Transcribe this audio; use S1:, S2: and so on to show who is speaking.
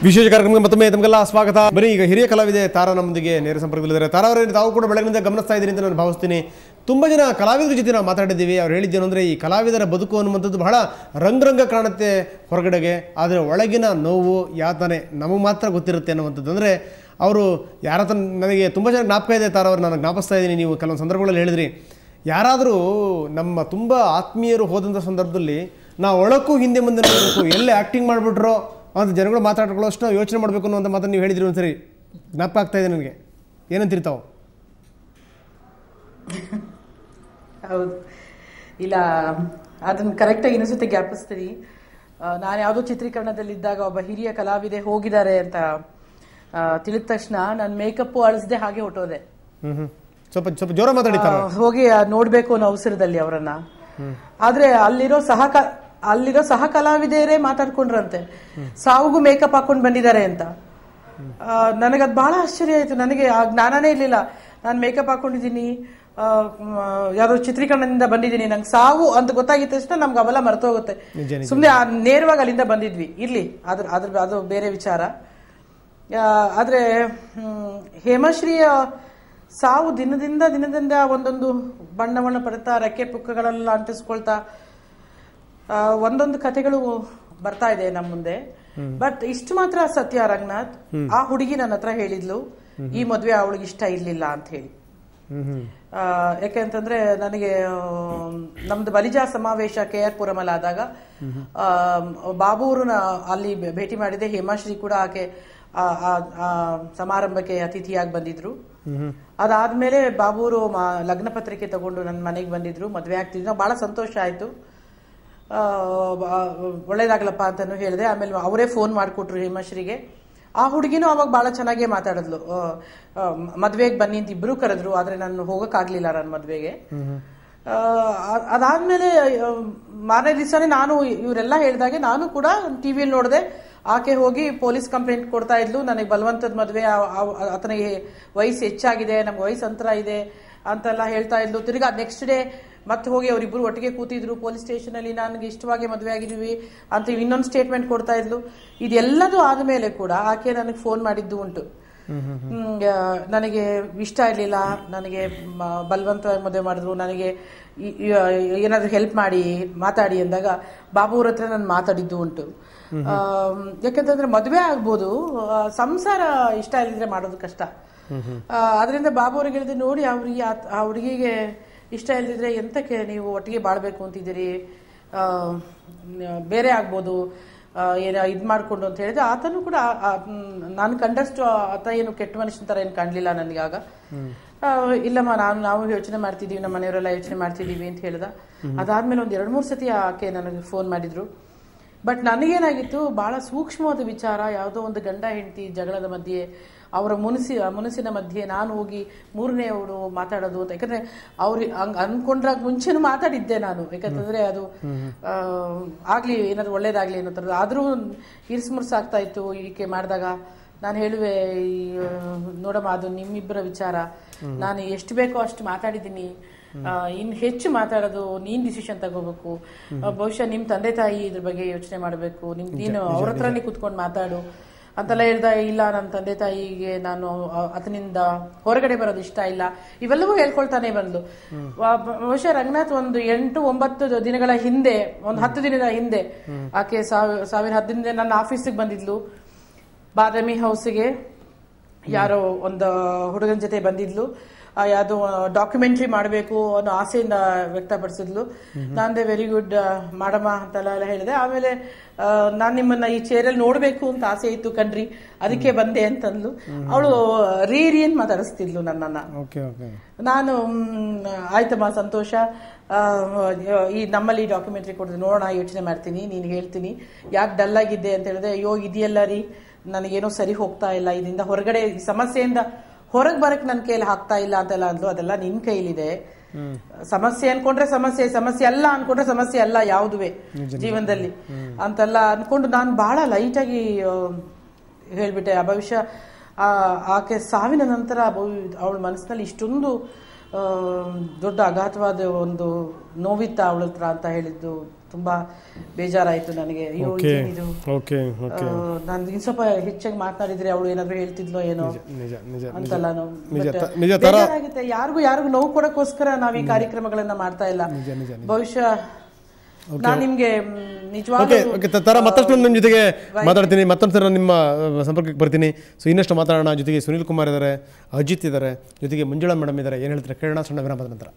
S1: ವಿಶೇಷ ಕಾರ್ಯಕ್ರಮಕ್ಕೆ ಮತ್ತೊಮ್ಮೆ ತಮಗೆಲ್ಲ ಸ್ವಾಗತ. ಬನ್ನಿ, ಈಗ ಹಿರಿಯ ಕಲಾವಿದೆ ತಾರಾ ನಮ್ಮೊಂದಿಗೆ ನೇರ ಸಂಪರ್ಕದಲ್ಲಿದ್ದಾರೆ. ತಾರಾ ಅವರೇ, ತಾವು ಕೂಡ ಬೆಳಗಿನಿಂದ ಗಮನಿಸ್ತಾ ಇದ್ದೀರಿ ಅಂತ ನಾನು ಭಾವಿಸ್ತೀನಿ. ತುಂಬ ಜನ ಕಲಾವಿದರ ಜೊತೆ ನಾವು ಮಾತಾಡಿದ್ದೀವಿ. ಅವ್ರು ಹೇಳಿದ್ದೇನು ಅಂದರೆ, ಈ ಕಲಾವಿದರ ಬದುಕು ಅನ್ನುವಂಥದ್ದು ಬಹಳ ರಂಗ ಕಾಣುತ್ತೆ ಹೊರಗಡೆಗೆ, ಆದರೆ ಒಳಗಿನ ನೋವು ಯಾತನೆ ನಮಗೆ ಮಾತ್ರ ಗೊತ್ತಿರುತ್ತೆ ಅನ್ನುವಂಥದ್ದು. ಅಂದರೆ ಅವರು ಯಾರ ಹತ್ರ ನನಗೆ ತುಂಬ ಜನ ಜ್ಞಾಪಕ ಇದೆ. ತಾರಾ ಅವರು ನಾನು ಜ್ಞಾಪಿಸ್ತಾ ಇದ್ದೀನಿ, ನೀವು ಕೆಲವೊಂದು ಸಂದರ್ಭಗಳಲ್ಲಿ ಹೇಳಿದ್ರಿ, ಯಾರಾದರೂ ನಮ್ಮ ತುಂಬ ಆತ್ಮೀಯರು ಹೋದಂಥ ಸಂದರ್ಭದಲ್ಲಿ ನಾವು ಒಳಕ್ಕೂ ಹಿಂದೆ ಮುಂದೆ ನೋಡಬೇಕು, ಎಲ್ಲೇ ಆ್ಯಕ್ಟಿಂಗ್ ಮಾಡಿಬಿಟ್ರೋ ಅಂತ ಜನಗಳು ಮಾತಾಡ್ಕೊಳ್ಳೋಷ್ಟು ಯೋಚನೆ ಮಾಡಬೇಕು ಅನ್ನೋಂಥ ಮಾತನ್ನು ನೀವು ಹೇಳಿದ್ರಿ. ಒಂದ್ಸರಿ ಜ್ಞಾಪಕ ಆಗ್ತಾ ಇದೆ ನನಗೆ. ಏನಂತಿರ್ತಾವೆ?
S2: ಹೌದು, ಇಲ್ಲ ಅದನ್ನು ಕರೆಕ್ಟಾಗಿ ಇನ್ನೊಂದ್ಸತಿ ಜ್ಞಾಪಿಸ್ತೀನಿ. ನಾನು ಯಾವುದೋ ಚಿತ್ರೀಕರಣದಲ್ಲಿದ್ದಾಗ ಒಬ್ಬ ಹಿರಿಯ ಕಲಾವಿದೆ ಹೋಗಿದ್ದಾರೆ ಅಂತ ತಿಳಿದ ತಕ್ಷಣ ನಾನು ಮೇಕಪ್ ಅಳಿಸದೆ ಹಾಗೆ ಹೊಟ್ಟೋದೆ.
S1: ಸ್ವಲ್ಪ ಸ್ವಲ್ಪ ಜೋರ ಮಾತಾಡಿ.
S2: ಹೋಗಿ ನೋಡ್ಬೇಕು ಅನ್ನೋ ಅವಸರದಲ್ಲಿ ಅವರನ್ನ. ಆದ್ರೆ ಅಲ್ಲಿರೋ ಸಹ ಕಲಾವಿದರೇ ಮಾತಾಡ್ಕೊಂಡ್ರಂತೆ ಸಾವುಗೂ ಮೇಕಪ್ ಹಾಕೊಂಡ್ ಬಂದಿದ್ದಾರೆ ಅಂತ. ನನಗದ್ ಬಹಳ ಆಶ್ಚರ್ಯ ಆಯ್ತು. ನನಗೆ ಆ ಜ್ಞಾನನೇ ಇರ್ಲಿಲ್ಲ. ನಾನು ಮೇಕಪ್ ಹಾಕೊಂಡಿದ್ದೀನಿ, ಯಾವ್ದೋ ಚಿತ್ರೀಕರಣದಿಂದ ಬಂದಿದ್ದೀನಿ, ನಂಗೆ ಸಾವು ಅಂತ ಗೊತ್ತಾಗಿದ್ದ ತಕ್ಷಣ ನಮ್ಗೆ ಅವೆಲ್ಲ ಮರ್ತೋಗುತ್ತೆ. ಸುಮ್ನೆ ನೇರವಾಗಿ ಅಲ್ಲಿಂದ ಬಂದಿದ್ವಿ. ಇರ್ಲಿ, ಅದು ಬೇರೆ ವಿಚಾರ. ಆದ್ರೆ ಹೇಮಶ್ರೀಯ ಸಾವು ದಿನದಿಂದ ಒಂದೊಂದು ಬಣ್ಣವನ್ನು ಪಡ್ತಾ, ರೆಕ್ಕೆ ಪುಕ್ಕಗಳೆಲ್ಲ ಅಂಟಿಸ್ಕೊಳ್ತಾ ಒಂದೊಂದು ಕಥೆಗಳು ಬರ್ತಾ ಇದೆ ನಮ್ಮ ಮುಂದೆ. ಬಟ್ ಇಷ್ಟು ಮಾತ್ರ ಸತ್ಯ ರಂಗನಾಥ್, ಆ ಹುಡುಗಿ ನನ್ನ ಹತ್ರ ಹೇಳಿದ್ಲು, ಈ ಮದ್ವೆ ಅವಳಿಗೆ ಇಷ್ಟ ಇರ್ಲಿಲ್ಲ ಅಂತ ಹೇಳಿ. ಯಾಕೆಂತಂದ್ರೆ ನನಗೆ ನಮ್ದು ಬಲಿಜಾ ಸಮಾವೇಶ KR ಪುರಮಲ್ಲಿ ಆದಾಗ ಬಾಬೂರನ್ನ ಅಲ್ಲಿ ಭೇಟಿ ಮಾಡಿದೆ. ಹೇಮಾಶ್ರೀ ಕೂಡ ಆಕೆ ಸಮಾರಂಭಕ್ಕೆ ಅತಿಥಿಯಾಗಿ ಬಂದಿದ್ರು. ಅದಾದ್ಮೇಲೆ ಬಾಬೂರು ಲಗ್ನ ಪತ್ರಿಕೆ ತಗೊಂಡು ನನ್ನ ಮನೆಗೆ ಬಂದಿದ್ರು, ಮದ್ವೆ ಆಗ್ತಿದ್ರು. ಬಹಳ ಸಂತೋಷ ಆಯ್ತು, ಒಳ್ಳೇದಾಗ್ಲಪ್ಪ ಅಂತಾನು ಹೇಳಿದೆ. ಆಮೇಲೆ ಅವರೇ ಫೋನ್ ಮಾಡಿಕೊಟ್ರು ಹೇಮಶ್ರೀಗೆ. ಆ ಹುಡುಗಿನೂ ಅವಾಗ ಬಹಳ ಚೆನ್ನಾಗೇ ಮಾತಾಡಿದ್ಲು. ಮದ್ವೆಗೆ ಬನ್ನಿ ಅಂತ ಇಬ್ರು ಕರೆದ್ರು, ಆದ್ರೆ ನಾನು ಹೋಗಕ್ಕಾಗ್ಲಿಲ್ಲ ನನ್ನ ಮದ್ವೆಗೆ. ಅದಾದ್ಮೇಲೆ ಮಾರನೇ ದಿವಸನೇ ನಾನು ಇವರೆಲ್ಲ ಹೇಳ್ದಾಗೆ ನಾನು ಕೂಡ ಟಿವಿಯಲ್ಲಿ ನೋಡಿದೆ. ಆಕೆ ಹೋಗಿ ಪೊಲೀಸ್ ಕಂಪ್ಲೇಂಟ್ ಕೊಡ್ತಾ ಇದ್ಲು, ನನಗೆ ಬಲವಂತದ ಮದ್ವೆ, ಆತನಿಗೆ ವಯಸ್ಸು ಹೆಚ್ಚಾಗಿದೆ, ನಮ್ಗೆ ವಯಸ್ಸು ಅಂತರ ಇದೆ ಅಂತೆಲ್ಲ ಹೇಳ್ತಾ ಇದ್ಲು. ತಿರ್ಗಾ ನೆಕ್ಸ್ಟ್ ಡೇ ಮತ್ತೆ ಹೋಗಿ ಅವರಿಬ್ರು ಒಟ್ಟಿಗೆ ಕೂತಿದ್ರು ಪೊಲೀಸ್ ಸ್ಟೇಷನ್ ಅಲ್ಲಿ, ನನಗೆ ಇಷ್ಟವಾಗಿ ಮದುವೆ ಆಗಿದೀವಿ ಅಂತ ಇನ್ನೊಂದು ಸ್ಟೇಟ್ಮೆಂಟ್ ಕೊಡ್ತಾ ಇದ್ಲು. ಇದೆಲ್ಲದೂ ಆದ್ಮೇಲೆ ಕೂಡ ಆಕೆ ನನಗೆ ಫೋನ್ ಮಾಡಿದ್ದು ಉಂಟು. ನನಗೆ ಇಷ್ಟ ಇರ್ಲಿಲ್ಲ, ನನಗೆ ಬಲವಂತವಾಗಿ ಮದುವೆ ಮಾಡಿದ್ರು, ನನಗೆ ಏನಾದ್ರು ಹೆಲ್ಪ್ ಮಾಡಿ ಮಾತಾಡಿ ಅಂದಾಗ ಬಾಬುವ್ರ ಹತ್ರ ನಾನು ಮಾತಾಡಿದ್ದು ಉಂಟು. ಯಾಕಂತಂದ್ರೆ ಮದುವೆ ಆಗ್ಬೋದು, ಸಂಸಾರ ಇಷ್ಟ ಇಲ್ಲದ್ರೆ ಮಾಡೋದು ಕಷ್ಟ. ಅದರಿಂದ ಬಾಬುವ್ರಿಗೆ ಹೇಳಿದೆ, ನೋಡಿ ಆ ಹುಡುಗಿಗೆ ಇಷ್ಟ ಇಲ್ದಿದ್ರೆ ಎಂತಕ್ಕೆ ನೀವು ಒಟ್ಟಿಗೆ ಬಾಳ್ಬೇಕು ಅಂತಿದ್ದೀರಿ, ಬೇರೆ ಆಗ್ಬೋದು, ಇದ್ ಮಾಡ್ಕೊಂಡು ಅಂತ ಹೇಳಿದ್ರೆ. ಆತನು ಕೂಡ ನಾನು ಕಂಡಷ್ಟು ಆತ ಏನು ಕೆಟ್ಟ ಮನುಷ್ಯನ ತರ ಏನು ಕಾಣ್ಲಿಲ್ಲ ನನಗೆ ಆಗ. ಇಲ್ಲಮ್ಮ, ನಾವು ಯೋಚನೆ ಮಾಡ್ತಿದೀವಿ, ನಮ್ಮ ಮನೆಯವರೆಲ್ಲ ಯೋಚನೆ ಮಾಡ್ತಿದೀವಿ ಅಂತ ಹೇಳ್ದ. ಅದಾದ್ಮೇಲೆ ಒಂದ್ 2-3 ಸತಿ ಆಕೆ ನನಗೆ ಫೋನ್ ಮಾಡಿದ್ರು. ಬಟ್ ನನಗೇನಾಗಿತ್ತು, ಬಹಳ ಸೂಕ್ಷ್ಮವಾದ ವಿಚಾರ, ಯಾವುದೋ ಒಂದು ಗಂಡ ಹೆಂಡತಿ ಜಗಳದ ಮಧ್ಯೆ, ಅವರ ಮುನಸಿನ ಮಧ್ಯೆ ನಾನು ಹೋಗಿ ಮೂರನೇ ಅವಳು ಮಾತಾಡೋದು ಅಂತ. ಯಾಕಂದ್ರೆ ಅವ್ರು ಹಂಗ ಅನ್ಕೊಂಡ್ರಾಗ ಮುಂಚೆನೂ ಮಾತಾಡಿದ್ದೆ ನಾನು. ಯಾಕಂತಂದ್ರೆ ಅದು ಆಗ್ಲಿ, ಏನಾದ್ರು ಒಳ್ಳೇದಾಗ್ಲಿ ಅನ್ನೋ ಥರದ್ದು. ಆದ್ರೂ ಇರ್ಸ್ಮುರ್ಸಾಗ್ತಾ ಇತ್ತು ಈಕೆ ಮಾಡಿದಾಗ. ನಾನು ಹೇಳುವೆ, ನೋಡಮ್ಮ, ಅದು ನಿಮ್ಮಿಬ್ಬರ ವಿಚಾರ, ನಾನು ಎಷ್ಟು ಬೇಕೋ ಅಷ್ಟು ಮಾತಾಡಿದ್ದೀನಿ, ಇನ್ನು ಹೆಚ್ಚು ಮಾತಾಡೋದು ನೀನ್ ಡಿಸಿಷನ್ ತಗೋಬೇಕು. ಬಹುಶಃ ನಿಮ್ ತಂದೆ ತಾಯಿ ಇದ್ರ ಬಗ್ಗೆ ಯೋಚನೆ ಮಾಡಬೇಕು, ನೀನು ಅವ್ರ ಹತ್ರನೇ ಕುತ್ಕೊಂಡು ಮಾತಾಡು ಅಂತೆಲ್ಲ ಹೇಳ್ದ. ಇಲ್ಲ, ನನ್ನ ತಂದೆ ತಾಯಿಗೆ ನಾನು ಅದನಿಂದ ಹೊರಗಡೆ ಬರೋದು ಇಷ್ಟ ಇಲ್ಲ, ಇವೆಲ್ಲವೂ ಹೇಳ್ಕೊಳ್ತಾನೆ ಬಂದ್ಲು. ಬಹುಶಃ ರಂಗನಾಥ್ ಒಂದು 8-9 ದಿನಗಳ ಹಿಂದೆ, ಒಂದು 10 ದಿನದ ಹಿಂದೆ ಆಕೆ ಸಾವಿರ 10 ದಿನದಿಂದ ನನ್ನ ಆಫೀಸಿಗೆ ಬಂದಿದ್ಲು. ಬಾದಾಮಿ ಹೌಸ್ಗೆ ಯಾರೋ ಒಂದು ಹುಡುಗನ ಜೊತೆ ಬಂದಿದ್ಲು. ಯಾವ್ದು ಡಾಕ್ಯುಮೆಂಟ್ರಿ ಮಾಡಬೇಕು ಅನ್ನೋ ಆಸೆಯಿಂದ ವ್ಯಕ್ತಪಡಿಸಿದ್ಲು. ನಾನಂದೆ ವೆರಿ ಗುಡ್ ಮಾಡಮ್ಮ ಅಂತೆಲ್ಲ ಹೇಳಿದೆ. ಆಮೇಲೆ ನಾನ್ ನಿಮ್ಮನ್ನ ಈ ಚೇರಲ್ಲಿ ನೋಡ್ಬೇಕು ಅಂತ ಆಸೆ ಇತ್ತು ಕಣ್ರಿ, ಅದಕ್ಕೆ ಬಂದೆ ಅಂತಂದ್ಲು. ಅವಳು ರೀನ್ ಮಾತಾಡಿಸ್ತಿದ್ಲು ನನ್ನನ್ನ. ನಾನು ಆಯ್ತಮ್ಮ, ಸಂತೋಷ, ಈ ನಮ್ಮಲ್ಲಿ ಡಾಕ್ಯುಮೆಂಟ್ರಿ ಕೊಡಿದ್ರೆ ನೋಡೋಣ, ಯೋಚನೆ ಮಾಡ್ತೀನಿ, ನೀನ್ ಹೇಳ್ತೀನಿ, ಯಾಕೆ ಡಲ್ ಆಗಿದ್ದೆ ಅಂತ ಹೇಳಿದೆ. ಅಯ್ಯೋ ಇದೆಯಲ್ಲ ರೀ, ನನಗೇನೋ ಸರಿ ಹೋಗ್ತಾ ಇಲ್ಲ, ಇದರಿಂದ ಹೊರಗಡೆ ಸಮಸ್ಯೆಯಿಂದ ಹೊರಗೆ ಬರಕ್ ನನ್ನ ಕೈಯಲ್ಲಿ ಹಾಕ್ತಾ ಇಲ್ಲ ಅಂತೆಲ್ಲ ಅಂದ್ಲು. ಅದೆಲ್ಲ ನಿನ್ ಕೈಲಿದೆ. ಸಮಸ್ಯೆ ಅನ್ಕೊಂಡ್ರೆ ಸಮಸ್ಯೆ ಅಲ್ಲ ಅನ್ಕೊಂಡ್ರೆ ಸಮಸ್ಯೆ ಅಲ್ಲ ಯಾವುದುವೆ ಜೀವನದಲ್ಲಿ ಅಂತೆಲ್ಲ ಅನ್ಕೊಂಡು ನಾನು ಬಹಳ ಲೈಟ್ ಆಗಿ ಹೇಳ್ಬಿಟ್ಟೆ. ಭವಿಷ್ಯ ಆಕೆ ಸಾವಿನ ನಂತರ ಅವಳ ಮನಸ್ಸಿನಲ್ಲಿ ಇಷ್ಟೊಂದು ದೊಡ್ಡ ಅಗಾಧವಾದ ಒಂದು ನೋವಿತ್ತ ಅವಳ ಹತ್ರ ಅಂತ ಹೇಳಿದ್ದು ತುಂಬಾ ಬೇಜಾರಾಯ್ತು ನನಗೆ. ಅಯ್ಯೋ ಇದೇನಿದು,
S1: ಓಕೆ
S2: ನಾನು ಇನ್ ಸ್ವಲ್ಪ ಹೆಚ್ಚಾಗಿ ಮಾತನಾಡಿದ್ರೆ ಅವಳು ಏನಾದ್ರು ಹೇಳ್ತಿದ್ಲೋ ಏನೋ
S1: ನಿಜ ನಿಜ
S2: ಅಂತಲ್ಲ.
S1: ನಿಜ
S2: ಬೇಜಾರಾಗುತ್ತೆ. ಯಾರಿಗೂ ನೋವು ಕೊಡೋಕ್ಕೋಸ್ಕರ ನಾವ್ ಈ ಕಾರ್ಯಕ್ರಮಗಳನ್ನ ಮಾಡ್ತಾ ಇಲ್ಲ. ಬಹುಶಃ ನಾನು ನಿಮ್ಗೆ ನಿಜವಾಗ್ಲೂ
S1: ತರ ಮತ್ತಷ್ಟು ನಿಮ್ಮ ಜೊತೆಗೆ ಮಾತಾಡ್ತೀನಿ, ಮತ್ತೊಂದು ಸಲ ನಿಮ್ಮ ಸಂಪರ್ಕಕ್ಕೆ ಬರ್ತೀನಿ. ಸೊ ಇನ್ನಷ್ಟು ಮಾತಾಡೋಣ. ಜೊತೆಗೆ ಸುನೀಲ್ ಕುಮಾರ್ ಇದ್ದಾರೆ, ಅಜಿತ್ ಇದ್ದಾರೆ, ಜೊತೆಗೆ ಮಂಜುಳಾ ಮೇಡಮ್ ಇದ್ದಾರೆ. ಏನು ಹೇಳ್ತಾರೆ ಕೇಳೋಣ ಸಣ್ಣ ವಿರಾಮದ ನಂತರ.